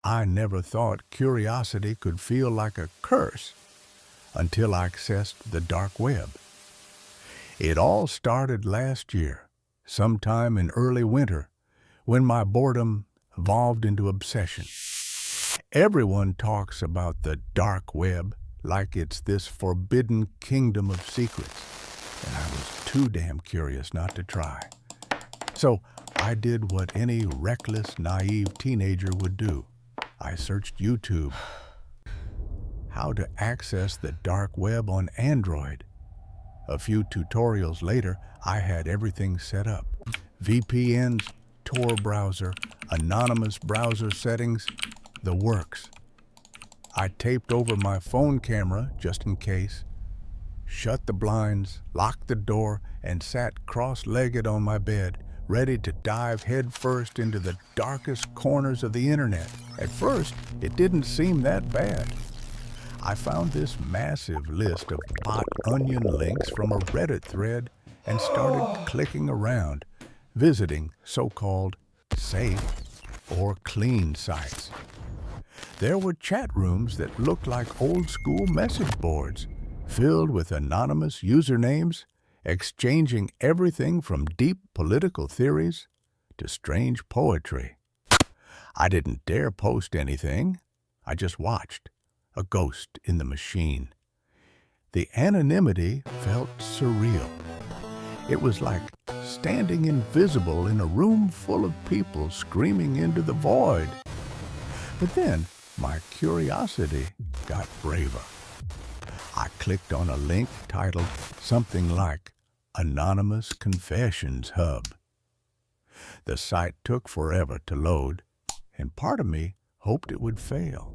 I never thought curiosity could feel like a curse until I accessed the dark web. It all started last year, sometime in early winter, when my boredom evolved into obsession. Everyone talks about the dark web like it's this forbidden kingdom of secrets, and I was too damn curious not to try. So I did what any reckless, naive teenager would do. I searched YouTube. How to access the dark web on Android. A few tutorials later, I had everything set up. VPNs, Tor browser, anonymous browser settings, the works. I taped over my phone camera just in case, shut the blinds, locked the door, and sat cross-legged on my bed, ready to dive headfirst into the darkest corners of the internet. At first, it didn't seem that bad. I found this massive list of hot onion links from a Reddit thread and started clicking around, visiting so-called safe or clean sites. There were chat rooms that looked like old-school message boards, filled with anonymous usernames, exchanging everything from deep political theories to strange poetry. I didn't dare post anything. I just watched, a ghost in the machine. The anonymity felt surreal. It was like standing invisible in a room full of people screaming into the void. But then my curiosity got braver. I clicked on a link titled something like Anonymous Confessions Hub. The site took forever to load, and part of me hoped it would fail.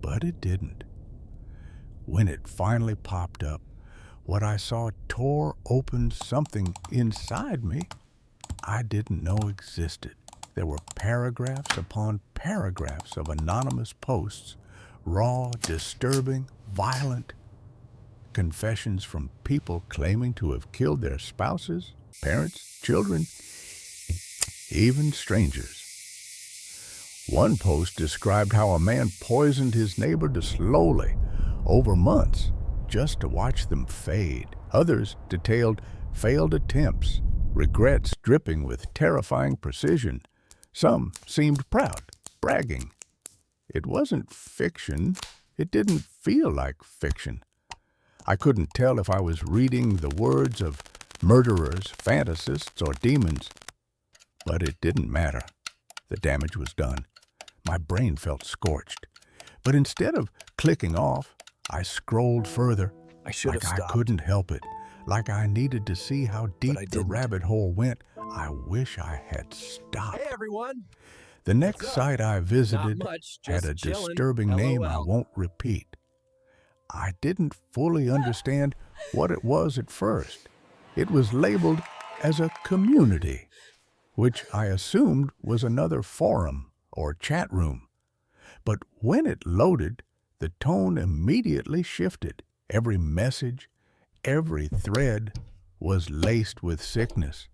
But it didn't. When it finally popped up, what I saw tore open something inside me I didn't know existed. There were paragraphs upon paragraphs of anonymous posts, raw, disturbing, violent confessions from people claiming to have killed their spouses, parents, children, even strangers. One post described how a man poisoned his neighbor slowly over months just to watch them fade. Others detailed failed attempts, regrets dripping with terrifying precision. Some seemed proud, bragging. It wasn't fiction. It didn't feel like fiction. I couldn't tell if I was reading the words of murderers, fantasists, or demons. But it didn't matter. The damage was done. My brain felt scorched. But instead of clicking off, I scrolled further. I should have like stopped. I couldn't help it. Like I needed to see how deep I the didn't. rabbit hole went. I wish I had stopped. Hey, everyone. The next What's up? site I visited Not much, had just a chilling. disturbing name I LOL. won't repeat. I didn't fully understand what it was at first. It was labeled as a community, which I assumed was another forum or chat room. But when it loaded, the tone immediately shifted. Every message, every thread was laced with sickness.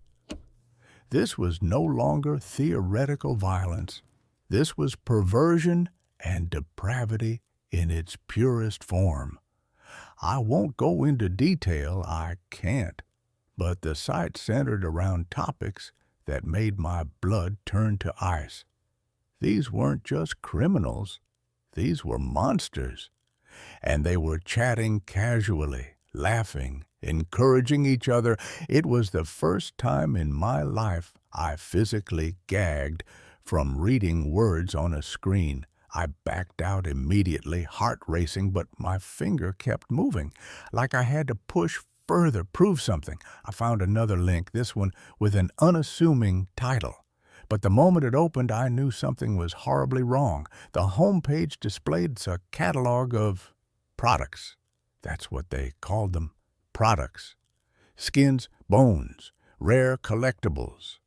This was no longer theoretical violence. This was perversion and depravity in its purest form. I won't go into detail, I can't, but the site centered around topics that made my blood turn to ice. These weren't just criminals, these were monsters. And they were chatting casually, laughing, encouraging each other. It was the first time in my life I physically gagged from reading words on a screen. I backed out immediately, heart racing, but my finger kept moving, like I had to push further, prove something. I found another link, this one with an unassuming title. But the moment it opened, I knew something was horribly wrong. The homepage displayed a catalog of products. That's what they called them, products. Skins, bones, rare collectibles.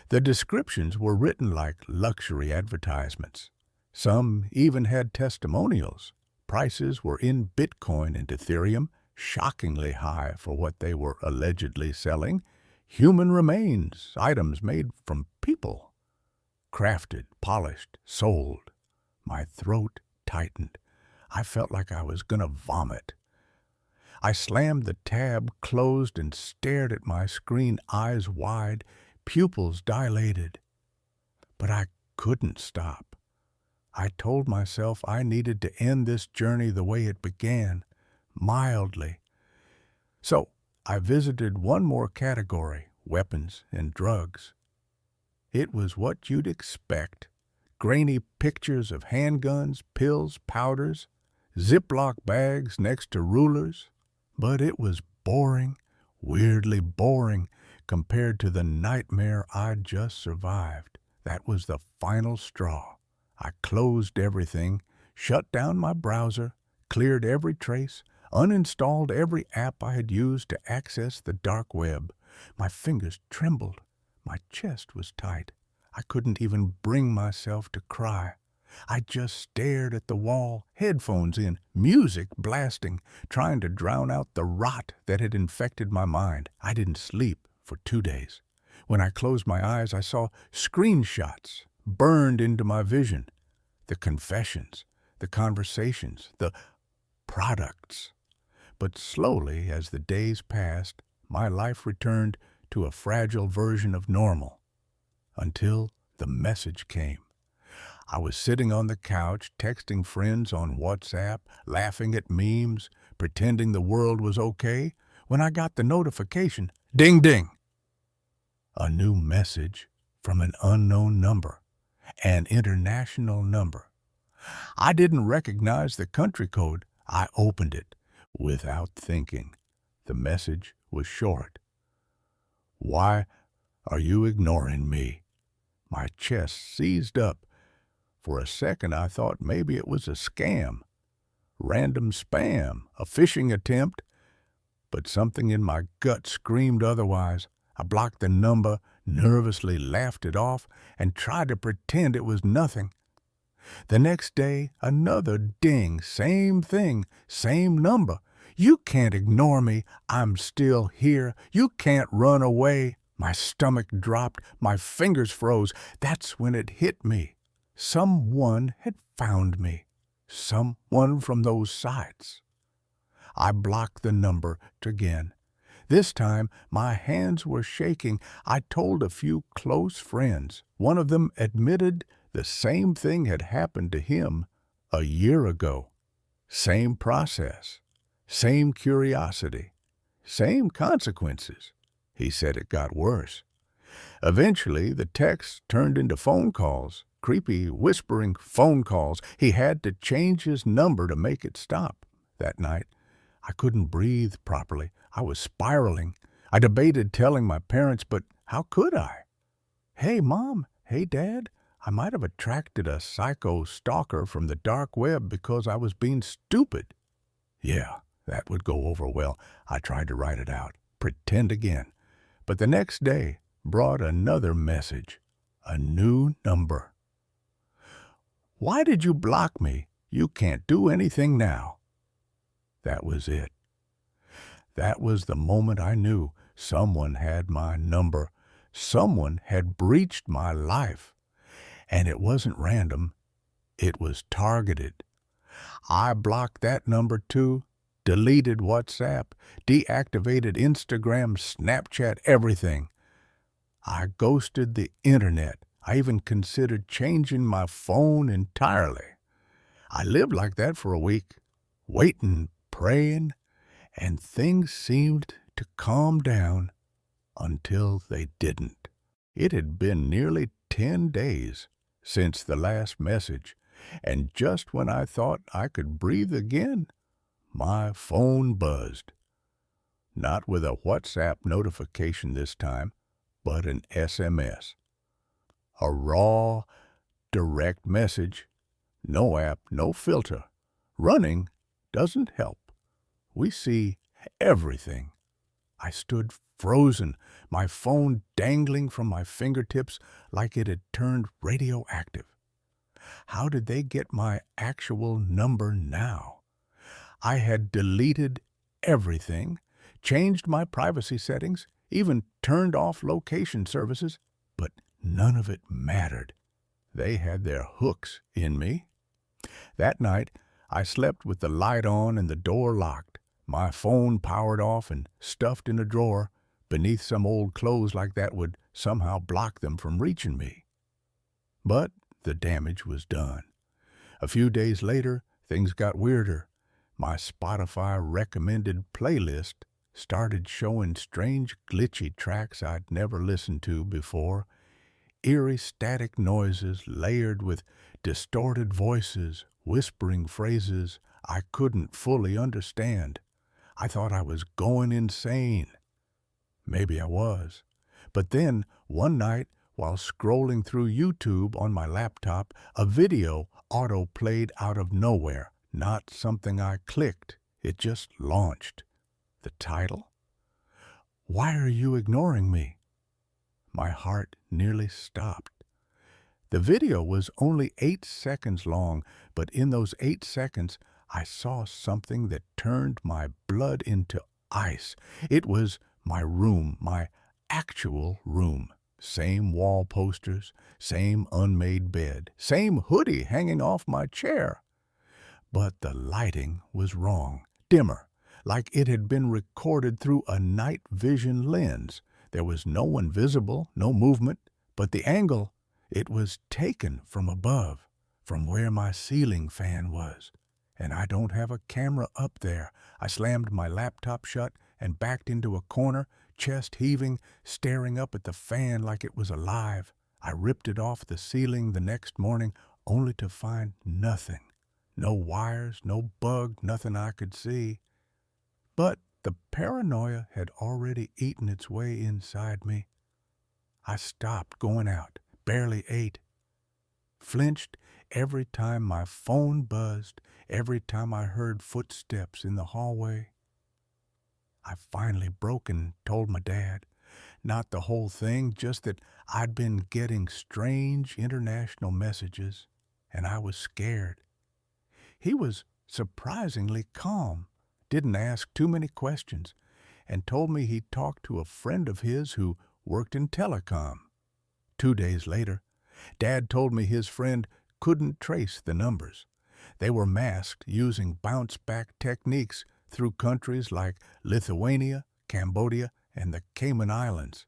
The descriptions were written like luxury advertisements. Some even had testimonials. Prices were in Bitcoin and Ethereum, shockingly high for what they were allegedly selling. Human remains, items made from people. Crafted, polished, sold. My throat tightened. I felt like I was gonna vomit. I slammed the tab closed and stared at my screen, eyes wide, pupils dilated. But I couldn't stop. I told myself I needed to end this journey the way it began, mildly. So I visited one more category, weapons and drugs. It was what you'd expect. Grainy pictures of handguns, pills, powders, Ziploc bags next to rulers. But it was boring, weirdly boring, compared to the nightmare I'd just survived. That was the final straw. I closed everything, shut down my browser, cleared every trace, uninstalled every app I had used to access the dark web. My fingers trembled. My chest was tight. I couldn't even bring myself to cry. I just stared at the wall, headphones in, music blasting, trying to drown out the rot that had infected my mind. I didn't sleep for 2 days. When I closed my eyes, I saw screenshots burned into my vision. The confessions, the conversations, the products. But slowly, as the days passed, my life returned to a fragile version of normal. Until the message came. I was sitting on the couch, texting friends on WhatsApp, laughing at memes, pretending the world was okay, when I got the notification, ding ding. A new message from an unknown number, an international number. I didn't recognize the country code. I opened it without thinking. The message was short. Why are you ignoring me? My chest seized up. For a second, I thought maybe it was a scam, random spam, a phishing attempt. But something in my gut screamed otherwise. I blocked the number, nervously laughed it off, and tried to pretend it was nothing. The next day, another ding, same thing, same number. You can't ignore me. I'm still here. You can't run away. My stomach dropped. My fingers froze. That's when it hit me. Someone had found me. Someone from those sites. I blocked the number again. This time, my hands were shaking. I told a few close friends. One of them admitted the same thing had happened to him a year ago. Same process, same curiosity, same consequences. He said it got worse. Eventually, the texts turned into phone calls. Creepy, whispering phone calls. He had to change his number to make it stop. That night, I couldn't breathe properly. I was spiraling. I debated telling my parents, but how could I? Hey, Mom. Hey, Dad. I might have attracted a psycho stalker from the dark web because I was being stupid. Yeah, that would go over well. I tried to write it out. Pretend again. But the next day brought another message. A new number. Why did you block me? You can't do anything now. That was it. That was the moment I knew someone had my number. Someone had breached my life. And it wasn't random. It was targeted. I blocked that number too, deleted WhatsApp, deactivated Instagram, Snapchat, everything. I ghosted the internet. I even considered changing my phone entirely. I lived like that for a week, waiting, praying, and things seemed to calm down until they didn't. It had been nearly 10 days since the last message, and just when I thought I could breathe again, my phone buzzed. Not with a WhatsApp notification this time, but an SMS. A raw, direct message. No app, no filter. Running doesn't help. We see everything. I stood frozen, my phone dangling from my fingertips like it had turned radioactive. How did they get my actual number now? I had deleted everything, changed my privacy settings, even turned off location services, but none of it mattered. They had their hooks in me. That night, I slept with the light on and the door locked, my phone powered off and stuffed in a drawer beneath some old clothes like that would somehow block them from reaching me. But the damage was done. A few days later, things got weirder. My Spotify recommended playlist started showing strange glitchy tracks I'd never listened to before, eerie static noises layered with distorted voices, whispering phrases I couldn't fully understand. I thought I was going insane. Maybe I was. But then, one night, while scrolling through YouTube on my laptop, a video auto-played out of nowhere. Not something I clicked. It just launched. The title? "Why Are You Ignoring Me?" My heart nearly stopped. The video was only 8 seconds long, but in those 8 seconds, I saw something that turned my blood into ice. It was my room, my actual room. Same wall posters, same unmade bed, same hoodie hanging off my chair. But the lighting was wrong, dimmer, like it had been recorded through a night vision lens. There was no one visible, no movement, but the angle, it was taken from above, from where my ceiling fan was. And I don't have a camera up there. I slammed my laptop shut and backed into a corner, chest heaving, staring up at the fan like it was alive. I ripped it off the ceiling the next morning, only to find nothing. No wires, no bug, nothing I could see. But the paranoia had already eaten its way inside me. I stopped going out, barely ate, flinched every time my phone buzzed, every time I heard footsteps in the hallway. I finally broke and told my dad. Not the whole thing, just that I'd been getting strange international messages, and I was scared. He was surprisingly calm, didn't ask too many questions, and told me he'd talked to a friend of his who worked in telecom. 2 days later, Dad told me his friend couldn't trace the numbers. They were masked using bounce-back techniques through countries like Lithuania, Cambodia, and the Cayman Islands.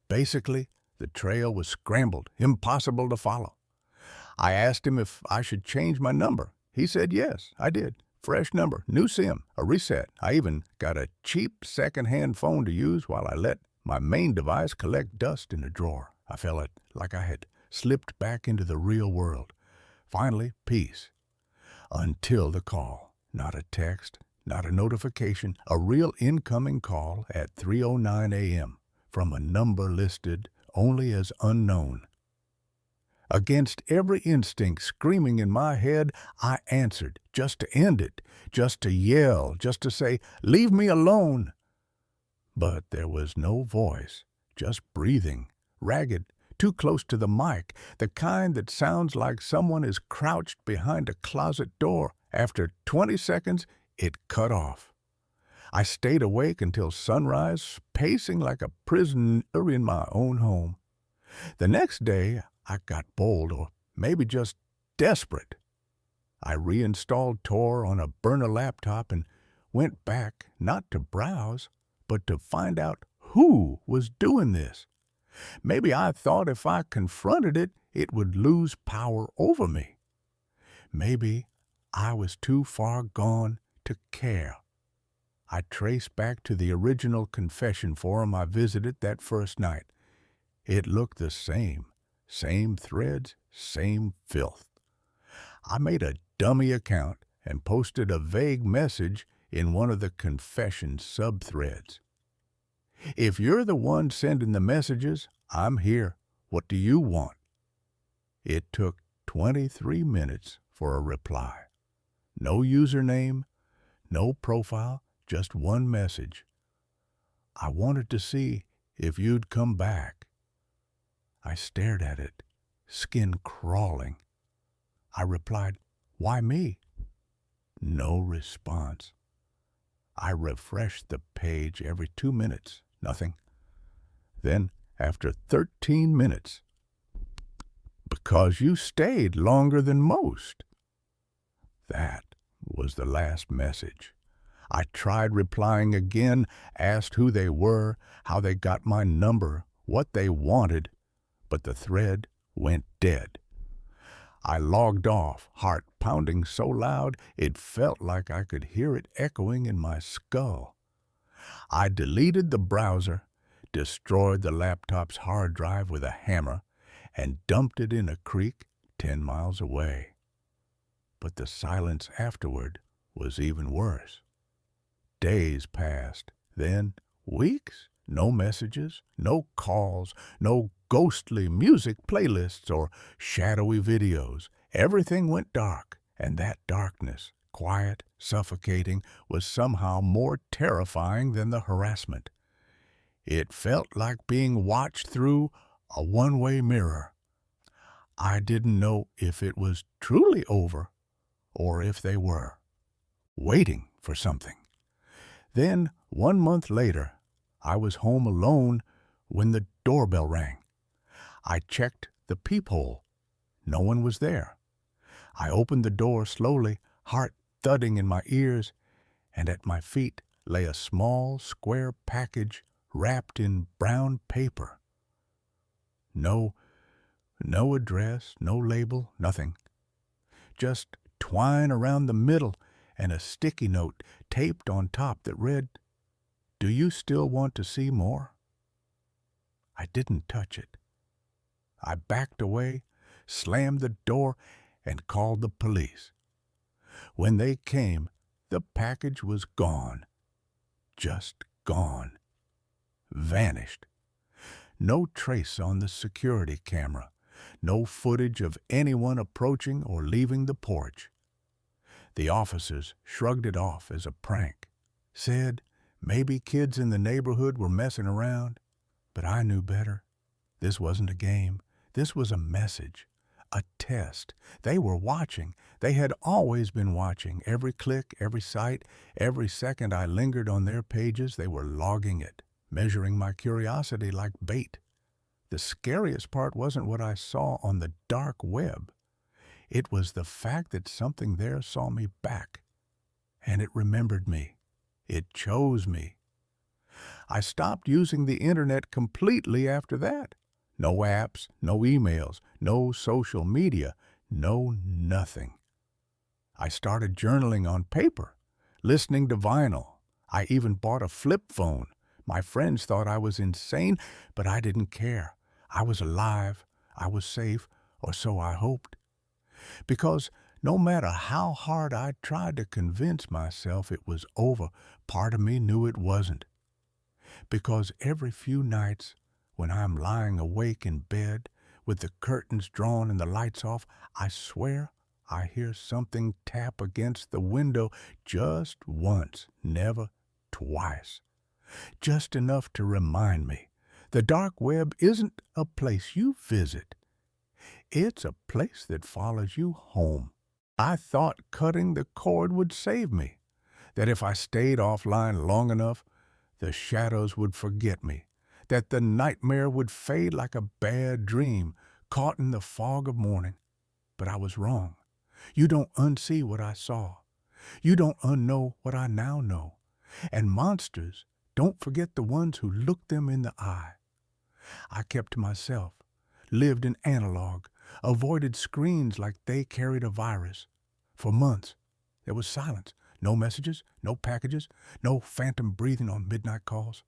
Basically, the trail was scrambled, impossible to follow. I asked him if I should change my number. He said yes, I did. Fresh number, new SIM, a reset. I even got a cheap second-hand phone to use while I let my main device collect dust in a drawer. I felt like I had slipped back into the real world. Finally, peace. Until the call. Not a text, not a notification, a real incoming call at 3:09 a.m. from a number listed only as unknown. Against every instinct screaming in my head, I answered, just to end it, just to yell, just to say, "Leave me alone." But there was no voice, just breathing, ragged, too close to the mic, the kind that sounds like someone is crouched behind a closet door. After 20 seconds, it cut off. I stayed awake until sunrise, pacing like a prisoner in my own home. The next day, I got bold, or maybe just desperate. I reinstalled Tor on a burner laptop and went back not to browse, but to find out who was doing this. Maybe I thought if I confronted it, it would lose power over me. Maybe I was too far gone to care. I traced back to the original confession forum I visited that first night. It looked the same threads, same filth. I made a dummy account and posted a vague message in one of the confession subthreads. "If you're the one sending the messages, I'm here. What do you want?" It took 23 minutes for a reply. No username, no profile, just one message. "I wanted to see if you'd come back." I stared at it, skin crawling. I replied, "Why me?" No response. I refreshed the page every 2 minutes. Nothing. Then, after 13 minutes, "Because you stayed longer than most." That was the last message. I tried replying again, asked who they were, how they got my number, what they wanted, but the thread went dead. I logged off, heart pounding so loud it felt like I could hear it echoing in my skull. I deleted the browser, destroyed the laptop's hard drive with a hammer, and dumped it in a creek 10 miles away. But the silence afterward was even worse. Days passed, then weeks. No messages, no calls, no ghostly music playlists or shadowy videos. Everything went dark, and that darkness, quiet, suffocating, was somehow more terrifying than the harassment. It felt like being watched through a one-way mirror. I didn't know if it was truly over or if they were waiting for something. Then, 1 month later, I was home alone when the doorbell rang. I checked the peephole. No one was there. I opened the door slowly, heart thudding in my ears, and at my feet lay a small, square package wrapped in brown paper. No address, no label, nothing. Just twine around the middle and a sticky note taped on top that read, "Do you still want to see more?" I didn't touch it. I backed away, slammed the door, and called the police. When they came, the package was gone. Just gone. Vanished. No trace on the security camera. No footage of anyone approaching or leaving the porch. The officers shrugged it off as a prank, said maybe kids in the neighborhood were messing around, but I knew better. This wasn't a game. This was a message, a test. They were watching. They had always been watching. Every click, every site, every second I lingered on their pages, they were logging it, measuring my curiosity like bait. The scariest part wasn't what I saw on the dark web. It was the fact that something there saw me back, and it remembered me. It chose me. I stopped using the internet completely after that. No apps, no emails, no social media, no nothing. I started journaling on paper, listening to vinyl. I even bought a flip phone. My friends thought I was insane, but I didn't care. I was alive, I was safe, or so I hoped. Because no matter how hard I tried to convince myself it was over, part of me knew it wasn't. Because every few nights, when I'm lying awake in bed, with the curtains drawn and the lights off, I swear I hear something tap against the window just once, never twice. Just enough to remind me the dark web isn't a place you visit. It's a place that follows you home. I thought cutting the cord would save me, that if I stayed offline long enough, the shadows would forget me, that the nightmare would fade like a bad dream caught in the fog of morning. But I was wrong. You don't unsee what I saw. You don't unknow what I now know. And monsters don't forget the ones who looked them in the eye. I kept to myself, lived in analog, avoided screens like they carried a virus. For months, there was silence. No messages, no packages, no phantom breathing on midnight calls.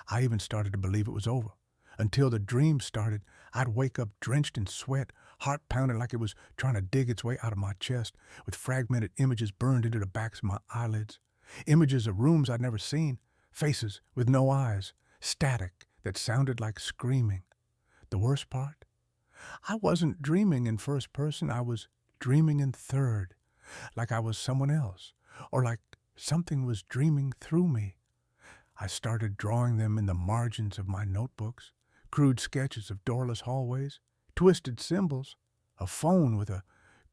I even started to believe it was over. Until the dreams started, I'd wake up drenched in sweat, heart pounding like it was trying to dig its way out of my chest, with fragmented images burned into the backs of my eyelids. Images of rooms I'd never seen, faces with no eyes, static that sounded like screaming. The worst part? I wasn't dreaming in first person, I was dreaming in third, like I was someone else, or like something was dreaming through me. I started drawing them in the margins of my notebooks, crude sketches of doorless hallways, twisted symbols, a phone with a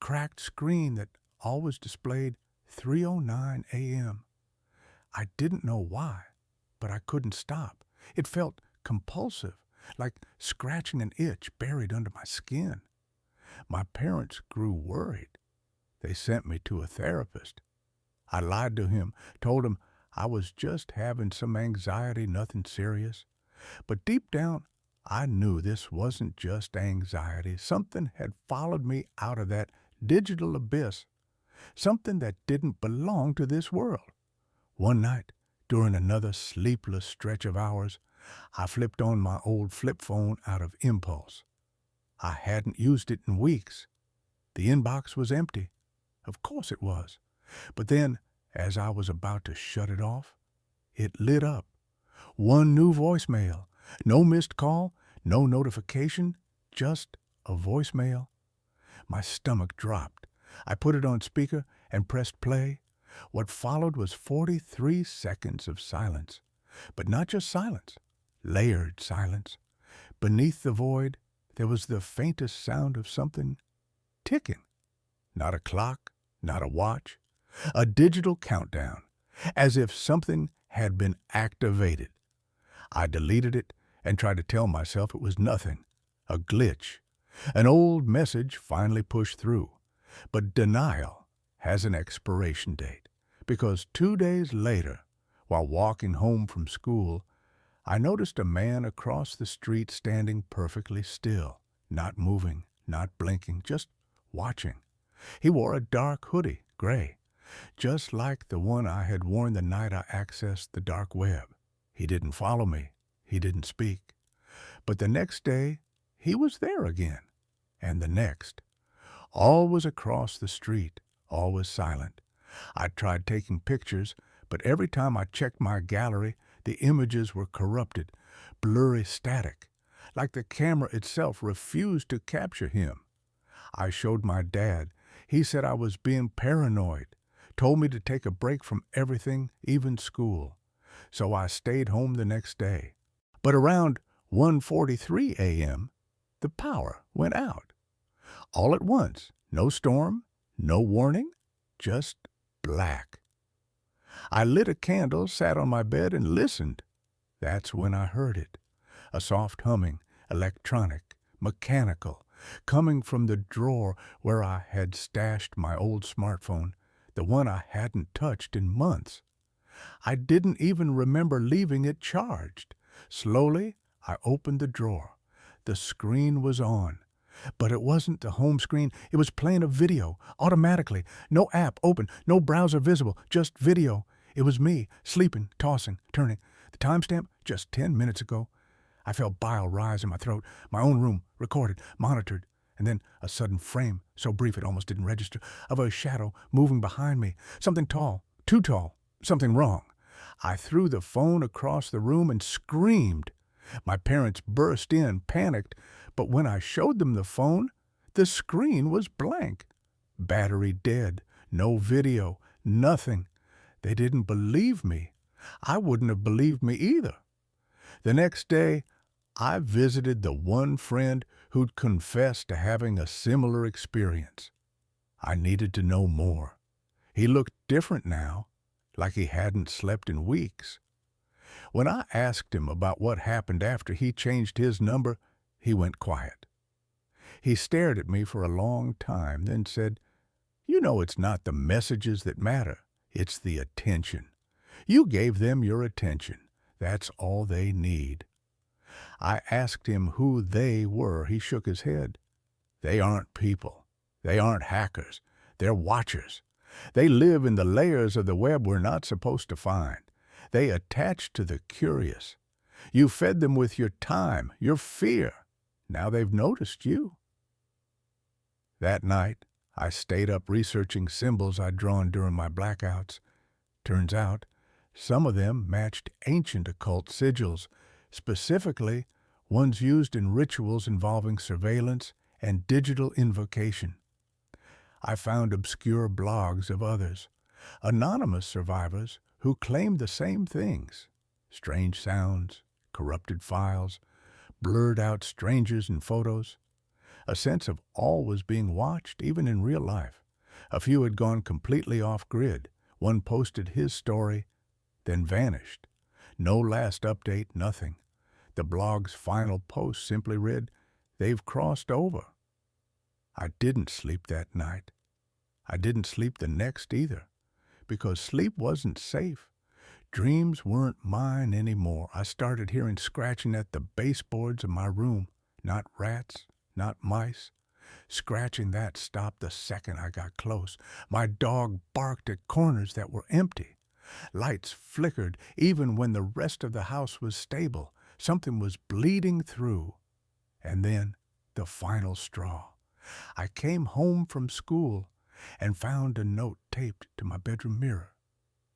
cracked screen that always displayed 3:09 a.m. I didn't know why, but I couldn't stop. It felt compulsive, like scratching an itch buried under my skin. My parents grew worried. They sent me to a therapist. I lied to him, told him I was just having some anxiety, nothing serious. But deep down, I knew this wasn't just anxiety. Something had followed me out of that digital abyss, something that didn't belong to this world. One night, during another sleepless stretch of hours, I flipped on my old flip phone out of impulse. I hadn't used it in weeks. The inbox was empty. Of course it was. But then, as I was about to shut it off, it lit up. One new voicemail. No missed call, no notification, just a voicemail. My stomach dropped. I put it on speaker and pressed play. What followed was 43 seconds of silence. But not just silence, layered silence. Beneath the void, there was the faintest sound of something ticking. Not a clock, not a watch. A digital countdown, as if something had been activated. I deleted it and tried to tell myself it was nothing, a glitch. An old message finally pushed through. But denial has an expiration date, because 2 days later, while walking home from school, I noticed a man across the street standing perfectly still, not moving, not blinking, just watching. He wore a dark hoodie, gray, just like the one I had worn the night I accessed the dark web. He didn't follow me. He didn't speak. But the next day, he was there again. And the next. All was across the street. All was silent. I tried taking pictures, but every time I checked my gallery, the images were corrupted, blurry static, like the camera itself refused to capture him. I showed my dad. He said I was being paranoid, told me to take a break from everything, even school. So I stayed home the next day. But around 1:43 a.m., the power went out. All at once, no storm, no warning, just black. I lit a candle, sat on my bed, and listened. That's when I heard it. A soft humming, electronic, mechanical, coming from the drawer where I had stashed my old smartphone, the one I hadn't touched in months. I didn't even remember leaving it charged. Slowly, I opened the drawer. The screen was on. But it wasn't the home screen. It was playing a video, automatically. No app open, no browser visible, just video. It was me, sleeping, tossing, turning. The timestamp, just 10 minutes ago. I felt bile rise in my throat. My own room, recorded, monitored. And then a sudden frame, so brief it almost didn't register, of a shadow moving behind me. Something tall, too tall, something wrong. I threw the phone across the room and screamed. My parents burst in, panicked, but when I showed them the phone, the screen was blank. Battery dead, no video, nothing. They didn't believe me. I wouldn't have believed me either. The next day, I visited the one friend who'd confessed to having a similar experience. I needed to know more. He looked different now, like he hadn't slept in weeks. When I asked him about what happened after he changed his number, he went quiet. He stared at me for a long time, then said, "You know it's not the messages that matter, it's the attention. You gave them your attention. That's all they need." I asked him who they were. He shook his head. "They aren't people. They aren't hackers. They're watchers. They live in the layers of the web we're not supposed to find. They attach to the curious. You fed them with your time, your fear. Now they've noticed you." That night, I stayed up researching symbols I'd drawn during my blackouts. Turns out, some of them matched ancient occult sigils, specifically ones used in rituals involving surveillance and digital invocation. I found obscure blogs of others, anonymous survivors who claimed the same things: strange sounds, corrupted files, blurred out strangers in photos. A sense of all was being watched, even in real life. A few had gone completely off-grid. One posted his story, then vanished. No last update, nothing. The blog's final post simply read, "They've crossed over." I didn't sleep that night. I didn't sleep the next either, because sleep wasn't safe. Dreams weren't mine anymore. I started hearing scratching at the baseboards of my room. Not rats, not mice. Scratching that stopped the second I got close. My dog barked at corners that were empty. Lights flickered even when the rest of the house was stable. Something was bleeding through. And then the final straw. I came home from school and found a note taped to my bedroom mirror.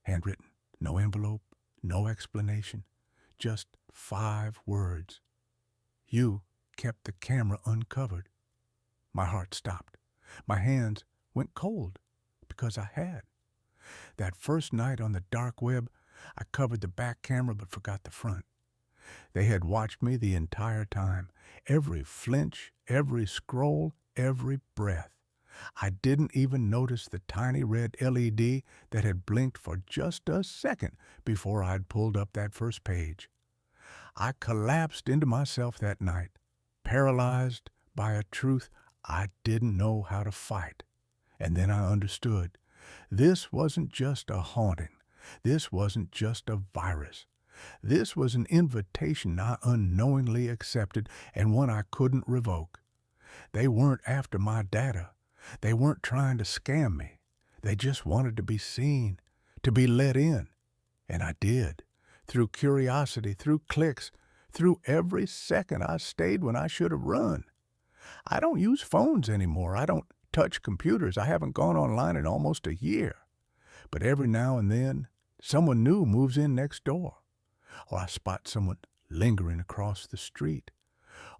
Handwritten, no envelope, no explanation, just 5 words. You kept the camera uncovered. My heart stopped. My hands went cold because I had. That first night on the dark web, I covered the back camera but forgot the front. They had watched me the entire time, every flinch, every scroll, every breath. I didn't even notice the tiny red LED that had blinked for just a second before I'd pulled up that first page. I collapsed into myself that night, paralyzed by a truth I didn't know how to fight. And then I understood. This wasn't just a haunting. This wasn't just a virus. This was an invitation I unknowingly accepted and one I couldn't revoke. They weren't after my data. They weren't trying to scam me. They just wanted to be seen, to be let in. And I did. Through curiosity, through clicks, through every second I stayed when I should have run. I don't use phones anymore. I don't touch computers. I haven't gone online in almost a year. But every now and then, someone new moves in next door. Or I spot someone lingering across the street.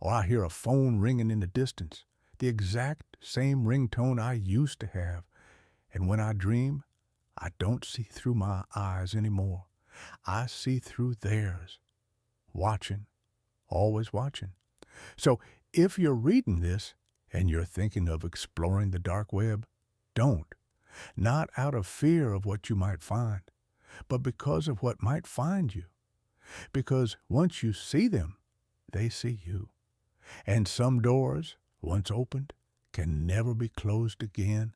Or I hear a phone ringing in the distance, the exact same ringtone I used to have. And when I dream, I don't see through my eyes anymore. I see through theirs. Watching, always watching. So if you're reading this and you're thinking of exploring the dark web, don't. Not out of fear of what you might find, but because of what might find you. Because once you see them, they see you. And some doors, once opened, can never be closed again.